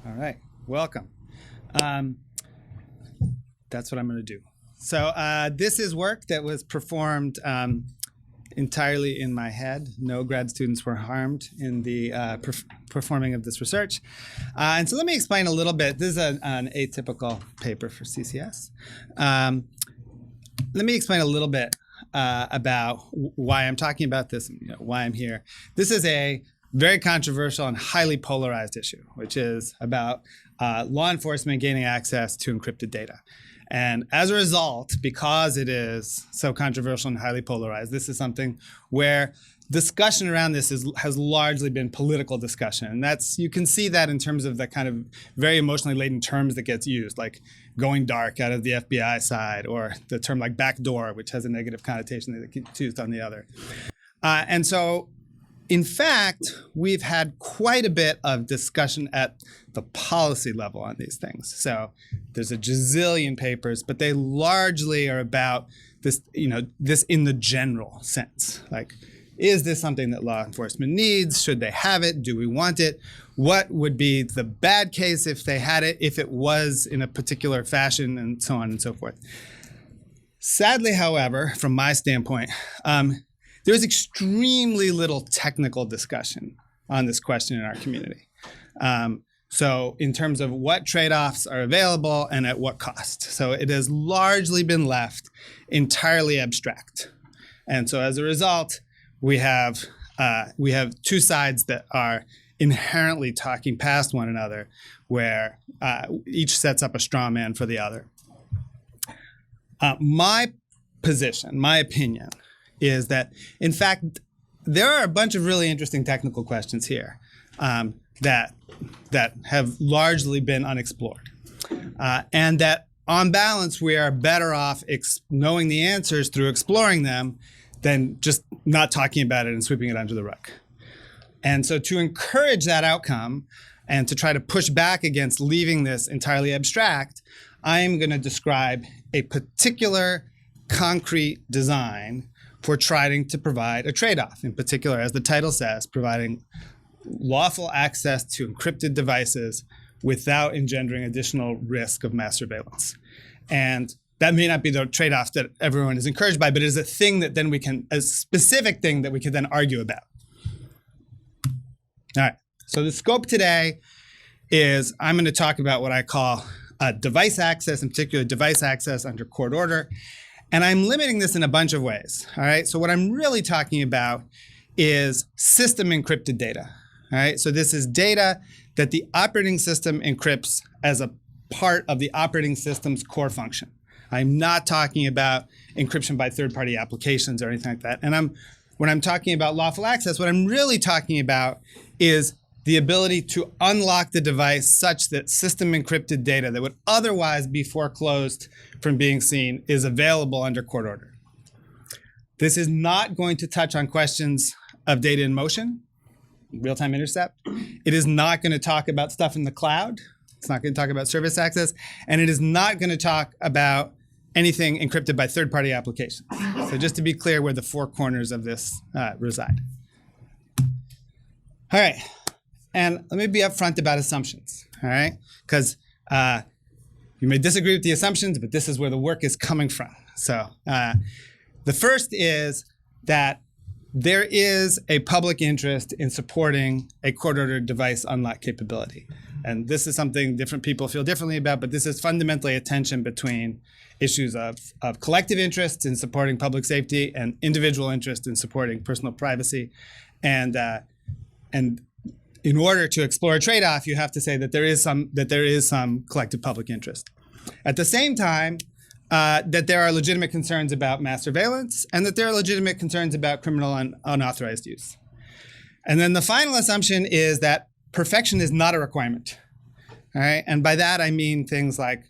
All right, welcome. That's what I'm going to do. So this is work that was performed entirely in my head. No grad students were harmed in the performing of this research. And so let me explain a little bit. This is an atypical paper for CCS. Let me explain a little bit about why I'm talking about this, why I'm here. This is a very controversial and highly polarized issue, which is about law enforcement gaining access to encrypted data. And as a result, because it is so controversial and highly polarized, this is something where discussion around this has largely been political discussion. And you can see that in terms of the kind of very emotionally laden terms that gets used, like going dark out of the FBI side, or the term like backdoor, which has a negative connotation that gets used on the other. And so, in fact, we've had quite a bit of discussion at the policy level on these things. So there's a gazillion papers, but they largely are about this, this in the general sense. Like, is this something that law enforcement needs? Should they have it? Do we want it? What would be the bad case if they had it, if it was in a particular fashion, and so on and so forth. Sadly, however, from my standpoint, there's extremely little technical discussion on this question in our community. So in terms of what trade-offs are available and at what cost. So it has largely been left entirely abstract. And so as a result, we have two sides that are inherently talking past one another, where each sets up a straw man for the other. My position, my opinion, is that, in fact, there are a bunch of really interesting technical questions here that have largely been unexplored. And that, on balance, we are better off knowing the answers through exploring them than just not talking about it and sweeping it under the rug. And so to encourage that outcome and to try to push back against leaving this entirely abstract, I am going to describe a particular concrete design for trying to provide a trade-off, in particular, as the title says, providing lawful access to encrypted devices without engendering additional risk of mass surveillance. And that may not be the trade-off that everyone is encouraged by, but it is a thing that then a specific thing that we can then argue about. All right, so the scope today is I'm going to talk about what I call device access, in particular device access under court order. And I'm limiting this in a bunch of ways, all right? So what I'm really talking about is system-encrypted data, all right? So this is data that the operating system encrypts as a part of the operating system's core function. I'm not talking about encryption by third-party applications or anything like that. And when I'm talking about lawful access, what I'm really talking about is the ability to unlock the device such that system-encrypted data that would otherwise be foreclosed from being seen is available under court order. This is not going to touch on questions of data in motion, real-time intercept. It is not going to talk about stuff in the cloud. It's not going to talk about service access. And it is not going to talk about anything encrypted by third-party applications. So just to be clear where the four corners of this reside. All right. And let me be upfront about assumptions, all right? Because you may disagree with the assumptions, but this is where the work is coming from. So the first is that there is a public interest in supporting a court-ordered device unlock capability. And this is something different people feel differently about, but this is fundamentally a tension between issues of collective interest in supporting public safety and individual interest in supporting personal privacy. And in order to explore a trade-off, you have to say that there is some collective public interest. At the same time, that there are legitimate concerns about mass surveillance, and that there are legitimate concerns about criminal and unauthorized use. And then the final assumption is that perfection is not a requirement. All right, and by that I mean things like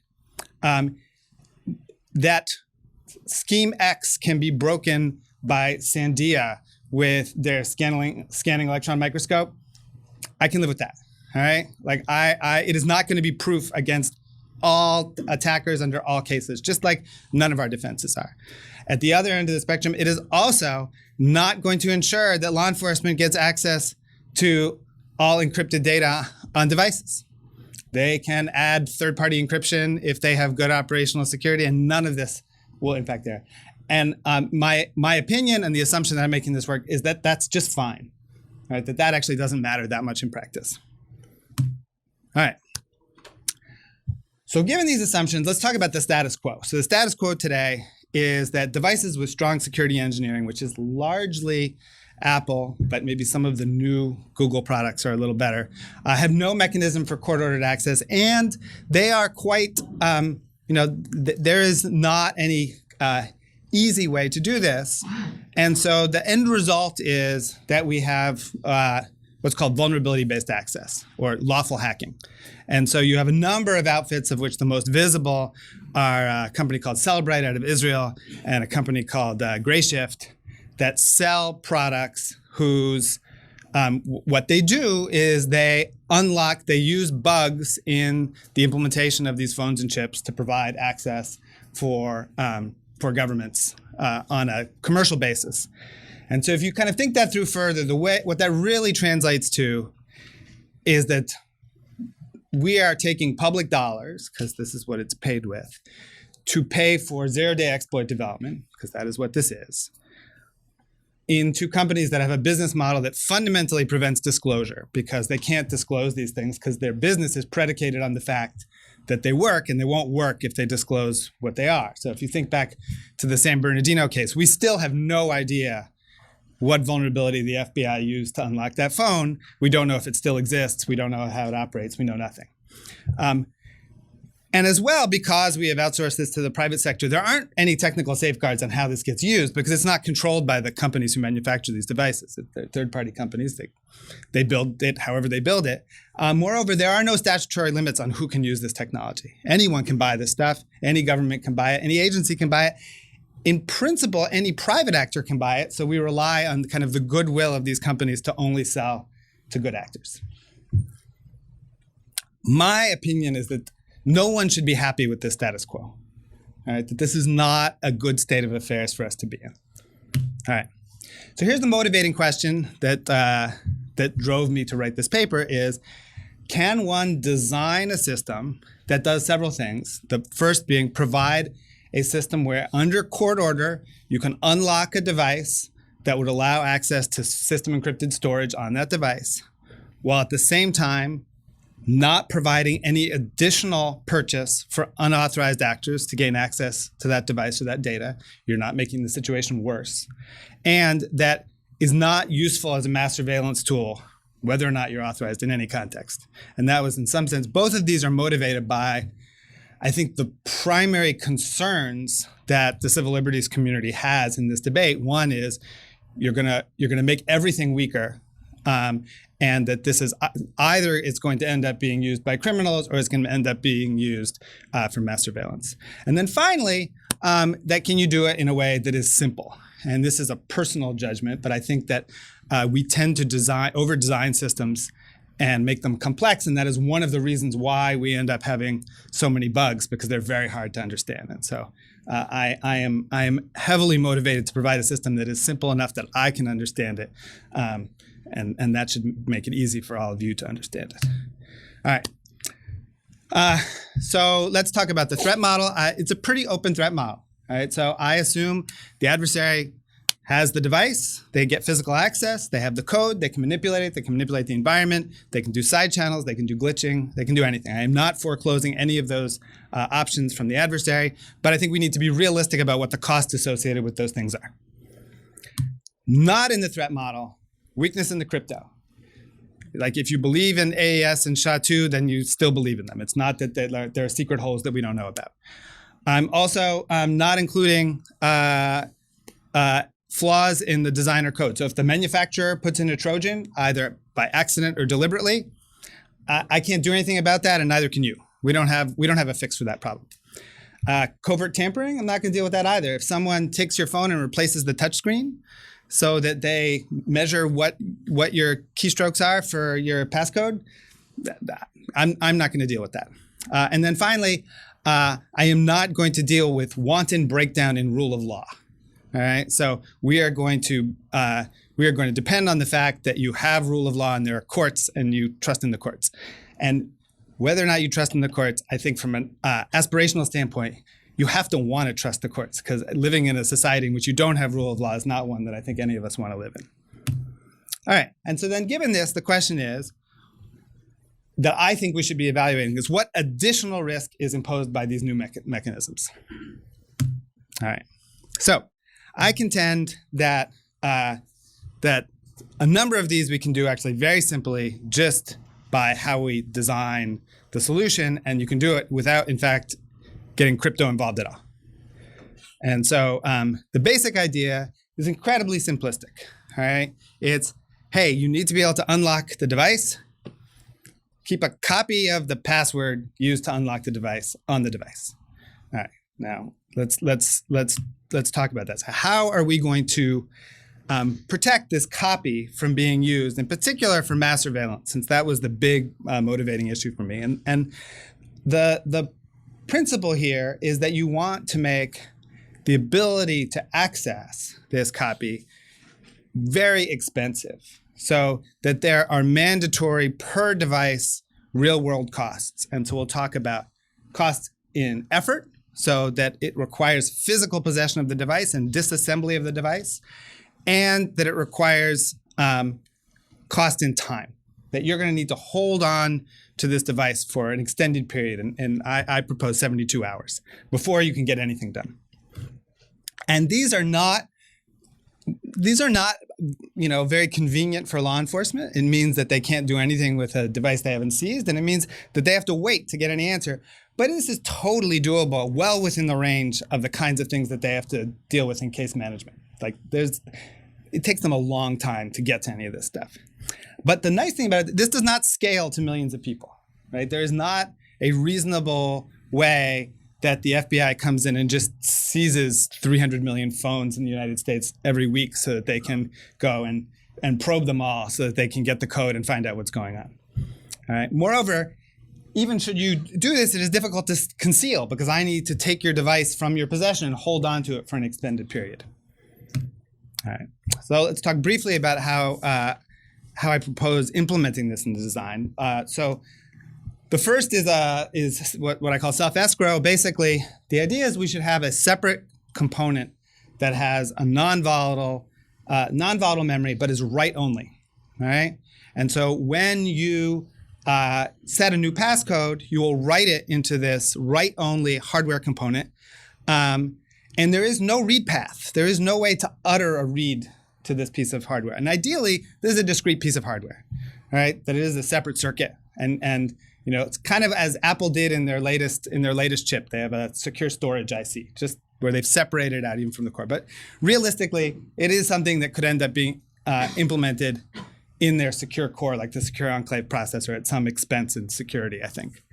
that scheme X can be broken by Sandia with their scanning electron microscope. I can live with that, all right? Like it is not going to be proof against all attackers under all cases, just like none of our defenses are. At the other end of the spectrum, it is also not going to ensure that law enforcement gets access to all encrypted data on devices. They can add third-party encryption if they have good operational security, and none of this will impact there. And my opinion and the assumption that I'm making this work is that that's just fine, right? That actually doesn't matter that much in practice. All right. So given these assumptions, let's talk about the status quo. So the status quo today is that devices with strong security engineering, which is largely Apple, but maybe some of the new Google products are a little better, have no mechanism for court-ordered access, and they are quite, there is not any easy way to do this. And so the end result is that we have what's called vulnerability-based access, or lawful hacking. And so you have a number of outfits, of which the most visible are a company called Celebrite out of Israel and a company called Grayshift that sell products whose what they do is they use bugs in the implementation of these phones and chips to provide access for governments on a commercial basis. And so if you kind of think that through further, what that really translates to is that we are taking public dollars, because this is what it's paid with, to pay for zero-day exploit development, because that is what this is, into companies that have a business model that fundamentally prevents disclosure, because they can't disclose these things because their business is predicated on the fact that they work, and they won't work if they disclose what they are. So if you think back to the San Bernardino case, we still have no idea what vulnerability the FBI used to unlock that phone. We don't know if it still exists. We don't know how it operates. We know nothing. And as well, because we have outsourced this to the private sector, there aren't any technical safeguards on how this gets used, because it's not controlled by the companies who manufacture these devices. They're third-party companies. They build it however they build it. Moreover, there are no statutory limits on who can use this technology. Anyone can buy this stuff. Any government can buy it. Any agency can buy it. In principle, any private actor can buy it. So we rely on kind of the goodwill of these companies to only sell to good actors. My opinion is that no one should be happy with this status quo. All right, that this is not a good state of affairs for us to be in. All right, so here's the motivating question that drove me to write this paper is, can one design a system that does several things? The first being provide a system where under court order, you can unlock a device that would allow access to system-encrypted storage on that device, while at the same time not providing any additional purchase for unauthorized actors to gain access to that device or that data. You're not making the situation worse. And that is not useful as a mass surveillance tool, whether or not you're authorized in any context. And that was, in some sense, both of these are motivated by, I think, the primary concerns that the civil liberties community has in this debate. One is you're gonna make everything weaker, and that this is either it's going to end up being used by criminals or it's going to end up being used for mass surveillance. And then finally, that can you do it in a way that is simple? And this is a personal judgment, but I think that we tend to over-design systems and make them complex, and that is one of the reasons why we end up having so many bugs, because they're very hard to understand. And so I am heavily motivated to provide a system that is simple enough that I can understand it, and that should make it easy for all of you to understand it. All right. So let's talk about the threat model. It's a pretty open threat model. All right. So I assume the adversary has the device, they get physical access, they have the code, they can manipulate it, they can manipulate the environment, they can do side channels, they can do glitching, they can do anything. I am not foreclosing any of those options from the adversary, but I think we need to be realistic about what the cost associated with those things are. Not in the threat model, weakness in the crypto. Like if you believe in AES and SHA-2, then you still believe in them. It's not that there are secret holes that we don't know about. I'm also not including flaws in the designer code. So if the manufacturer puts in a Trojan, either by accident or deliberately, I can't do anything about that, and neither can you. We don't have a fix for that problem. Covert tampering, I'm not going to deal with that either. If someone takes your phone and replaces the touchscreen so that they measure what your keystrokes are for your passcode, I'm not going to deal with that. And then finally, I am not going to deal with wanton breakdown in rule of law. All right, so we are going to depend on the fact that you have rule of law and there are courts and you trust in the courts. And whether or not you trust in the courts, I think from an aspirational standpoint, you have to want to trust the courts, because living in a society in which you don't have rule of law is not one that I think any of us want to live in. All right, and so then given this, the question is, that I think we should be evaluating is what additional risk is imposed by these new mechanisms. All right, so I contend that that a number of these we can do actually very simply just by how we design the solution, and you can do it without, in fact, getting crypto involved at all. And so the basic idea is incredibly simplistic. All right, it's, hey, you need to be able to unlock the device. Keep a copy of the password used to unlock the device on the device. All right, now let's talk about that. So how are we going to protect this copy from being used, in particular for mass surveillance, since that was the big motivating issue for me? And the principle here is that you want to make the ability to access this copy very expensive, so that there are mandatory per device real world costs. And so we'll talk about costs in effort, so that it requires physical possession of the device and disassembly of the device, and that it requires cost in time, that you're going to need to hold on to this device for an extended period. And I propose 72 hours before you can get anything done. And these are not, very convenient for law enforcement. It means that they can't do anything with a device they haven't seized, and it means that they have to wait to get any answer. But this is totally doable, well within the range of the kinds of things that they have to deal with in case management. Like it takes them a long time to get to any of this stuff. But the nice thing about it, this does not scale to millions of people, right? There is not a reasonable way that the FBI comes in and just seizes 300 million phones in the United States every week so that they can go and probe them all so that they can get the code and find out what's going on. All right. Moreover, even should you do this, it is difficult to conceal, because I need to take your device from your possession and hold on to it for an extended period. All right. So let's talk briefly about how I propose implementing this in the design. So the first is what I call self-escrow. Basically, the idea is we should have a separate component that has a non-volatile memory, but is write-only. All right. And so when you set a new passcode, you will write it into this write-only hardware component. And there is no read path. There is no way to utter a read to this piece of hardware. And ideally, this is a discrete piece of hardware, right? That it is a separate circuit. And it's kind of as Apple did in their latest chip. They have a secure storage IC, just where they've separated it out even from the core. But realistically, it is something that could end up being implemented in their secure core, like the secure enclave processor, at some expense in security, I think.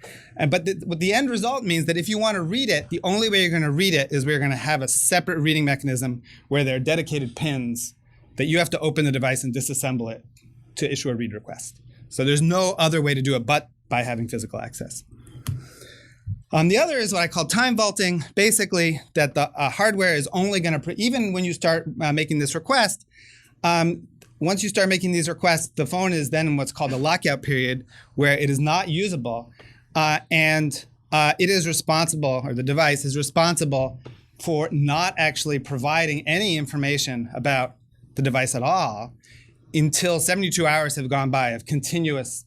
But the end result means that if you want to read it, the only way you're going to read it is we're going to have a separate reading mechanism where there are dedicated pins that you have to open the device and disassemble it to issue a read request. So there's no other way to do it but by having physical access. The other is what I call time vaulting. Basically, that the hardware is only going to, even when you start making this request, once you start making these requests, the phone is then in what's called a lockout period, where it is not usable, and it is responsible, or the device is responsible, for not actually providing any information about the device at all until 72 hours have gone by of continuous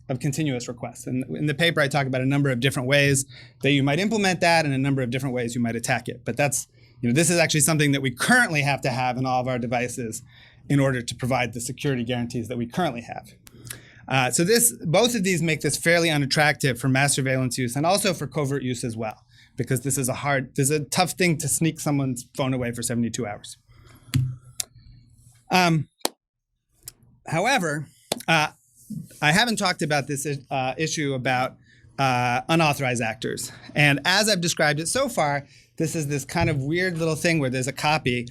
requests. And in the paper, I talk about a number of different ways that you might implement that and a number of different ways you might attack it. But that's, this is actually something that we currently have to have in all of our devices in order to provide the security guarantees that we currently have. So both of these make this fairly unattractive for mass surveillance use and also for covert use as well, because this is a tough thing to sneak someone's phone away for 72 hours. However, I haven't talked about this issue about unauthorized actors. And as I've described it so far, this is this kind of weird little thing where there's a copy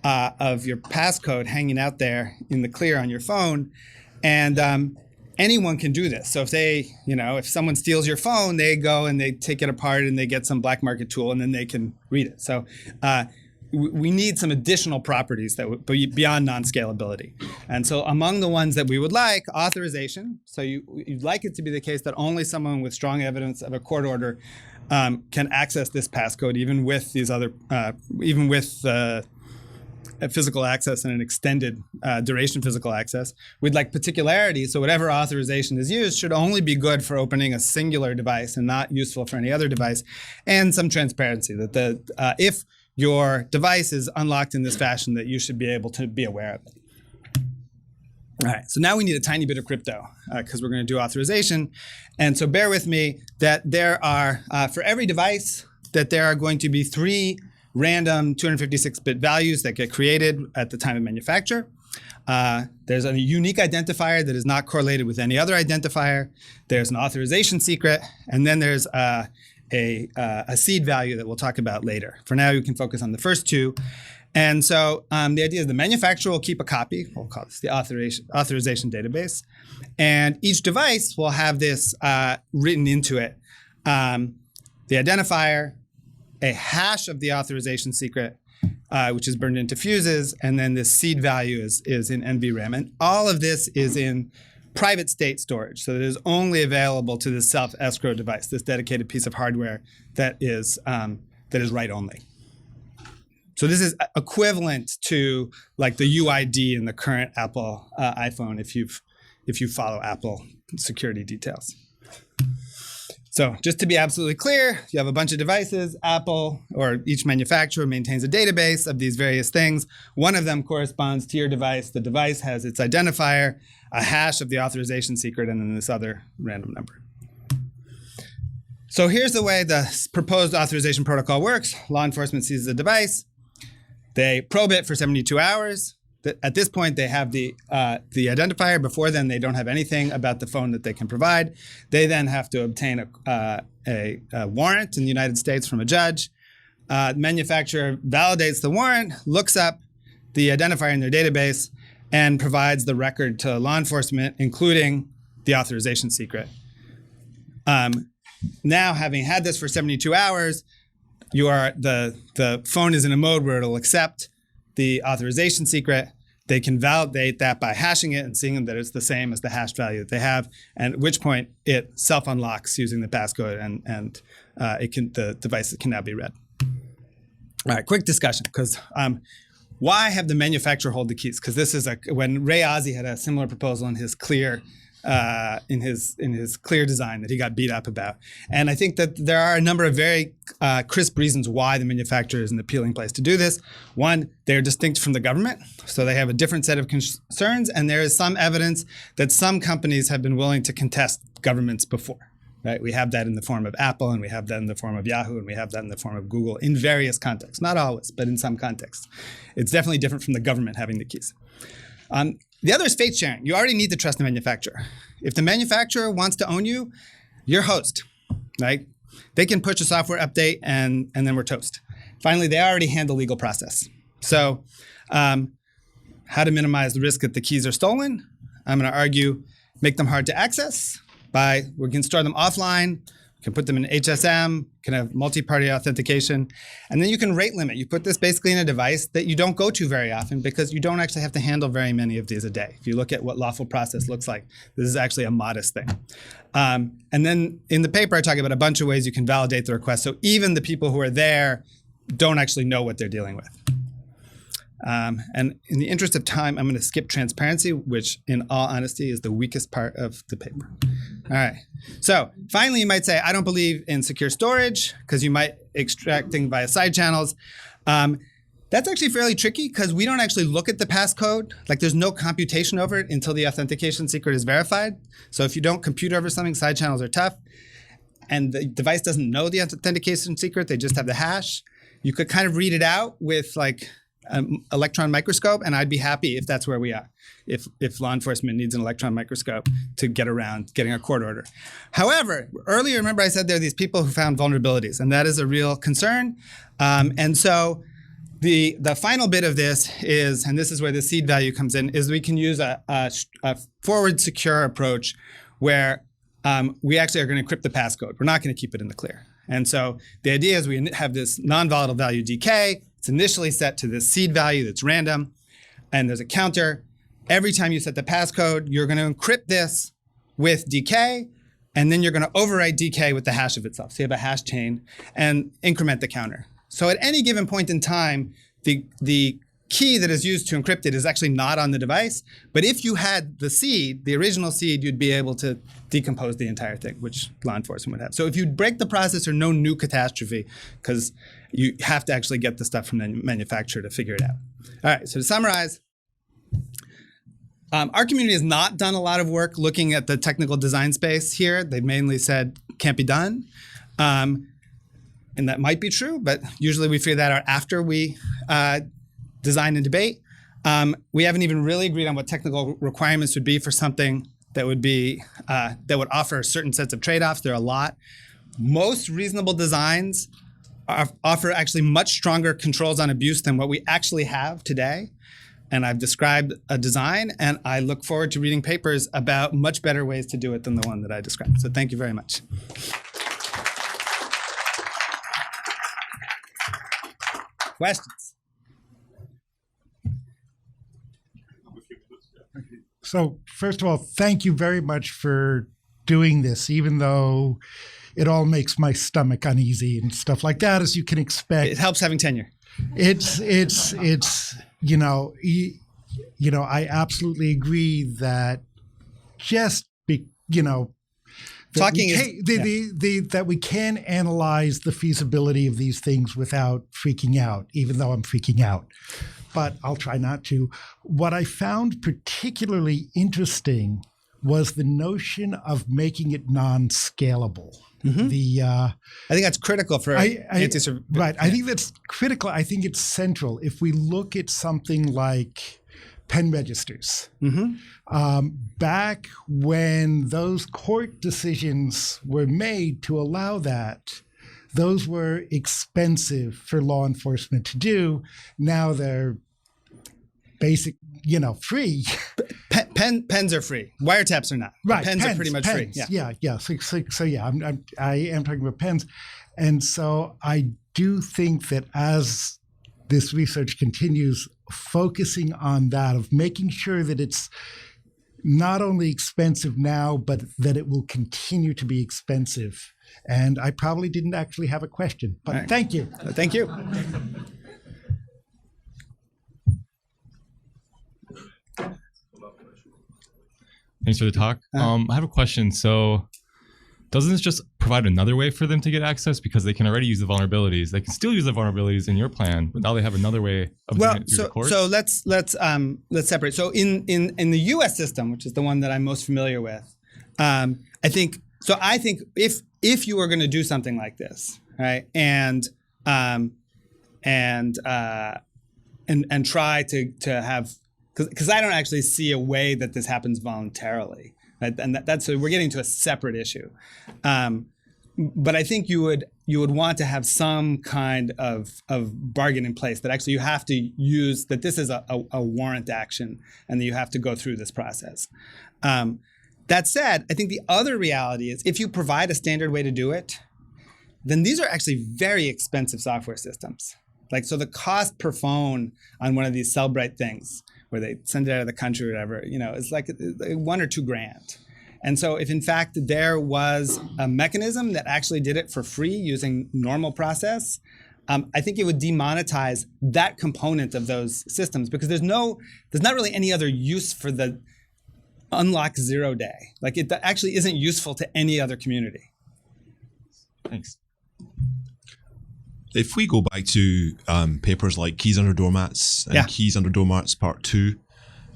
of your passcode hanging out there in the clear on your phone. And anyone can do this. So if someone steals your phone, they go and they take it apart and they get some black market tool and then they can read it. So we need some additional properties that would be beyond non-scalability. And so among the ones that we would like, authorization. So you'd like it to be the case that only someone with strong evidence of a court order can access this passcode, even with these other, even with physical access and an extended duration physical access. We'd like particularity, so whatever authorization is used should only be good for opening a singular device and not useful for any other device, and some transparency that if your device is unlocked in this fashion, that you should be able to be aware of it. All right, so now we need a tiny bit of crypto because we're going to do authorization. And so bear with me that there are, for every device, that there are going to be 3 random 256-bit values that get created at the time of manufacture. There's a unique identifier that is not correlated with any other identifier. There's an authorization secret, and then there's a seed value that we'll talk about later. For now, you can focus on the first 2. And so the idea is the manufacturer will keep a copy. We'll call this the authorization database. And each device will have this written into it. The identifier, a hash of the authorization secret, which is burned into fuses, and then this seed value is in NVRAM. And all of this is in private state storage, so it is only available to this self-escrow device, this dedicated piece of hardware that is write-only. So this is equivalent to like the UID in the current Apple iPhone if you follow Apple security details. So just to be absolutely clear, you have a bunch of devices. Apple, or each manufacturer, maintains a database of these various things. One of them corresponds to your device. The device has its identifier, a hash of the authorization secret, and then this other random number. So here's the way the proposed authorization protocol works. Law enforcement seizes the device. They probe it for 72 hours. At this point, they have the identifier. Before then, they don't have anything about the phone that they can provide. They then have to obtain a warrant in the United States from a judge. The manufacturer validates the warrant, looks up the identifier in their database, and provides the record to law enforcement, including the authorization secret. Now, having had this for 72 hours, the phone is in a mode where it'll accept the authorization secret. They can validate that by hashing it and seeing that it's the same as the hash value that they have, and at which point it self-unlocks using the passcode, and the device can now be read. All right, quick discussion, because why have the manufacturer hold the keys? Because this is when Ray Ozzie had a similar proposal in his clear clear design that he got beat up about. And I think that there are a number of very crisp reasons why the manufacturer is an appealing place to do this. One, they're distinct from the government, so they have a different set of concerns, and there is some evidence that some companies have been willing to contest governments before. Right? We have that in the form of Apple, and we have that in the form of Yahoo, and we have that in the form of Google in various contexts. Not always, but in some contexts. It's definitely different from the government having the keys. The other is faith sharing. You already need to trust the manufacturer. If the manufacturer wants to own you, you're host, right? They can push a software update and then we're toast. Finally, they already handle legal process. So how to minimize the risk that the keys are stolen? I'm going to argue make them hard to access we can store them offline. You can put them in HSM, can have multi-party authentication, and then you can rate limit. You put this basically in a device that you don't go to very often because you don't actually have to handle very many of these a day. If you look at what lawful process looks like, this is actually a modest thing. And then in the paper, I talk about a bunch of ways you can validate the request, so even the people who are there don't actually know what they're dealing with. And in the interest of time, I'm going to skip transparency, which in all honesty is the weakest part of the paper. All right. So finally, you might say, I don't believe in secure storage because you might extracting via side channels. That's actually fairly tricky because we don't actually look at the passcode. Like there's no computation over it until the authentication secret is verified. So if you don't compute over something, side channels are tough. And the device doesn't know the authentication secret. They just have the hash. You could kind of read it out with like an electron microscope, and I'd be happy if that's where we are, if law enforcement needs an electron microscope to get around getting a court order. However, earlier, remember I said there are these people who found vulnerabilities, and that is a real concern. And so the final bit of this is, and this is where the seed value comes in, is we can use a forward secure approach where we actually are going to encrypt the passcode. We're not going to keep it in the clear. And so the idea is we have this non-volatile value DK. It's initially set to this seed value that's random, and there's a counter. Every time you set the passcode, you're going to encrypt this with DK, and then you're going to overwrite DK with the hash of itself. So you have a hash chain and increment the counter. So at any given point in time, the key that is used to encrypt it is actually not on the device. But if you had the seed, the original seed, you'd be able to decompose the entire thing, which law enforcement would have. So if you break the processor, no new catastrophe, because you have to actually get the stuff from the manufacturer to figure it out. All right, so to summarize, our community has not done a lot of work looking at the technical design space here. They've mainly said can't be done. And that might be true, but usually we figure that out after we design and debate. We haven't even really agreed on what technical requirements would be for something that would be that would offer certain sets of trade-offs. There are a lot. Most reasonable designs offer actually much stronger controls on abuse than what we actually have today. And I've described a design, and I look forward to reading papers about much better ways to do it than the one that I described. So thank you very much. Questions? So first of all, thank you very much for doing this, even though it all makes my stomach uneasy and stuff like that, as you can expect. It helps having tenure. It's I absolutely agree that just that we can analyze the feasibility of these things without freaking out, even though I'm freaking out. But I'll try not to. What I found particularly interesting was the notion of making it non-scalable. Mm-hmm. I think that's critical for anti-surveillance. Right. I think that's critical. I think it's central. If we look at something like pen registers, back when those court decisions were made to allow that, those were expensive for law enforcement to do. Now they're free. Pens are free. Wiretaps are not. Right. Pens are pretty much free. Yeah. So I am talking about pens. And so I do think that as this research continues, focusing on that, of making sure that it's not only expensive now, but that it will continue to be expensive. And I probably didn't actually have a question, but right. Thank you. Thank you. Thanks for the talk. I have a question. So doesn't this just provide another way for them to get access, because they can already use the vulnerabilities? They can still use the vulnerabilities in your plan, but now they have another way of doing it through the courts? So let's separate. So in the U.S. system, which is the one that I'm most familiar with, I think if you were going to do something like this, right, and try to have, because I don't actually see a way that this happens voluntarily. Right? And that's so we're getting to a separate issue, but I think you would want to have some kind of bargain in place that actually you have to use, that this is a warrant action and that you have to go through this process. That said, I think the other reality is if you provide a standard way to do it, then these are actually very expensive software systems. Like, so the cost per phone on one of these Cellbrite things, where they send it out of the country or whatever, it's like $1,000 or $2,000. And so if in fact there was a mechanism that actually did it for free using normal process, I think it would demonetize that component of those systems, because there's not really any other use for the unlock 0 day. Like, it actually isn't useful to any other community. Thanks. If we go back to papers like Keys Under Doormats and Keys Under Doormats Part 2,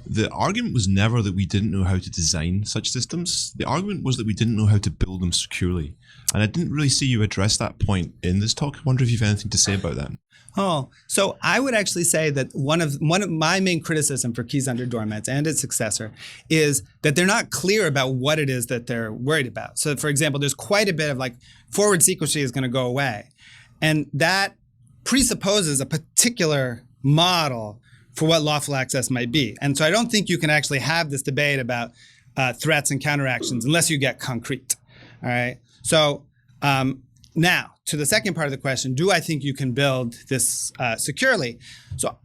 the argument was never that we didn't know how to design such systems. The argument was that we didn't know how to build them securely. And I didn't really see you address that point in this talk. I wonder if you have anything to say about that. Oh, so I would actually say that one of my main criticism for Keys Under Doormats and its successor is that they're not clear about what it is that they're worried about. So, for example, there's quite a bit of like forward secrecy is going to go away. And that presupposes a particular model for what lawful access might be. And so I don't think you can actually have this debate about threats and counteractions unless you get concrete. All right. So Now, to the second part of the question, do I think you can build this securely? So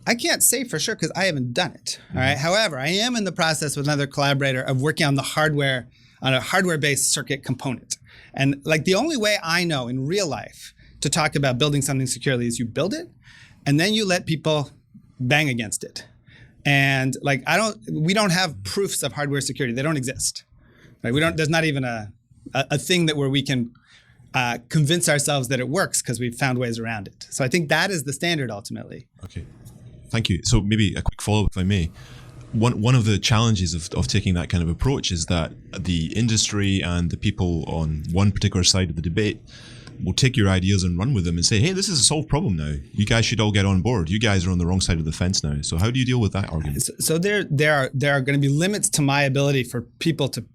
I can't say for sure because I haven't done it. All right. However, I am in the process with another collaborator of working on the hardware, on a hardware-based circuit component. And like the only way I know in real life to talk about building something securely is you build it, and then you let people bang against it. And like we don't have proofs of hardware security. They don't exist. Right? There's not even a thing where we can convince ourselves that it works because we've found ways around it. So I think that is the standard ultimately. Okay, thank you. So maybe a quick follow-up, if I may. One of the challenges of taking that kind of approach is that the industry and the people on one particular side of the debate will take your ideas and run with them and say, hey, this is a solved problem now. You guys should all get on board. You guys are on the wrong side of the fence now. So how do you deal with that argument? So there are going to be limits to my ability for people to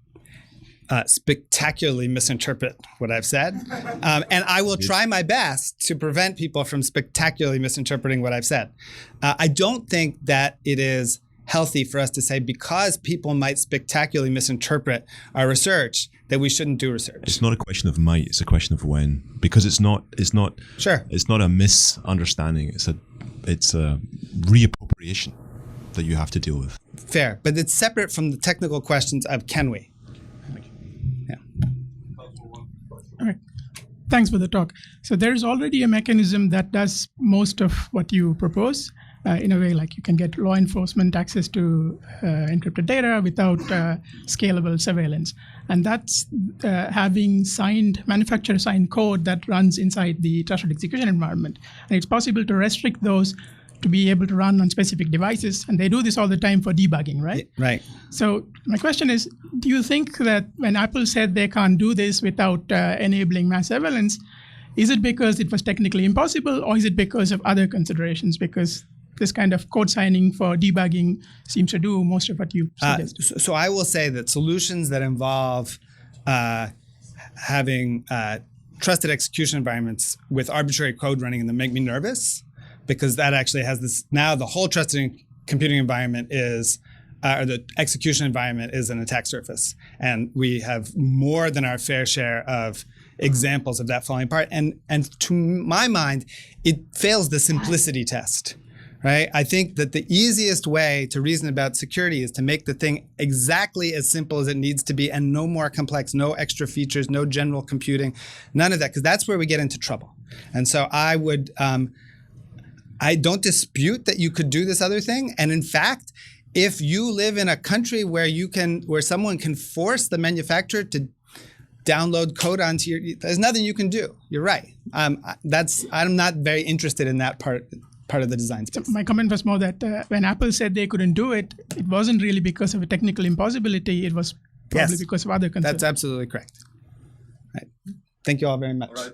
spectacularly misinterpret what I've said. And I will try my best to prevent people from spectacularly misinterpreting what I've said. I don't think that it is healthy for us to say because people might spectacularly misinterpret our research that we shouldn't do research. It's not a question of might, it's a question of when. Because it's not sure. It's not a misunderstanding. It's a reappropriation that you have to deal with. Fair, but it's separate from the technical questions of can we? Yeah. All right. Thanks for the talk. So there is already a mechanism that does most of what you propose. In a way, like you can get law enforcement access to encrypted data without scalable surveillance. And that's having manufacturer-signed code that runs inside the trusted execution environment. And it's possible to restrict those to be able to run on specific devices. And they do this all the time for debugging, right? Right. So my question is, do you think that when Apple said they can't do this without enabling mass surveillance, is it because it was technically impossible, or is it because of other considerations? Because this kind of code signing for debugging seems to do most of what you suggest. So I will say that solutions that involve having trusted execution environments with arbitrary code running in them make me nervous, because that actually has this, now the whole trusted computing environment is, or the execution environment is an attack surface. And we have more than our fair share of examples of that falling apart. And to my mind, it fails the simplicity test. Right? I think that the easiest way to reason about security is to make the thing exactly as simple as it needs to be and no more complex, no extra features, no general computing, none of that, because that's where we get into trouble. And so I would, I don't dispute that you could do this other thing. And in fact, if you live in a country where someone can force the manufacturer to download code onto there's nothing you can do. You're right. I'm not very interested in that part of the design space. So my comment was more that when Apple said they couldn't do it, it wasn't really because of a technical impossibility. It was probably because of other concerns. That's absolutely correct. Right. Thank you all very much. All right.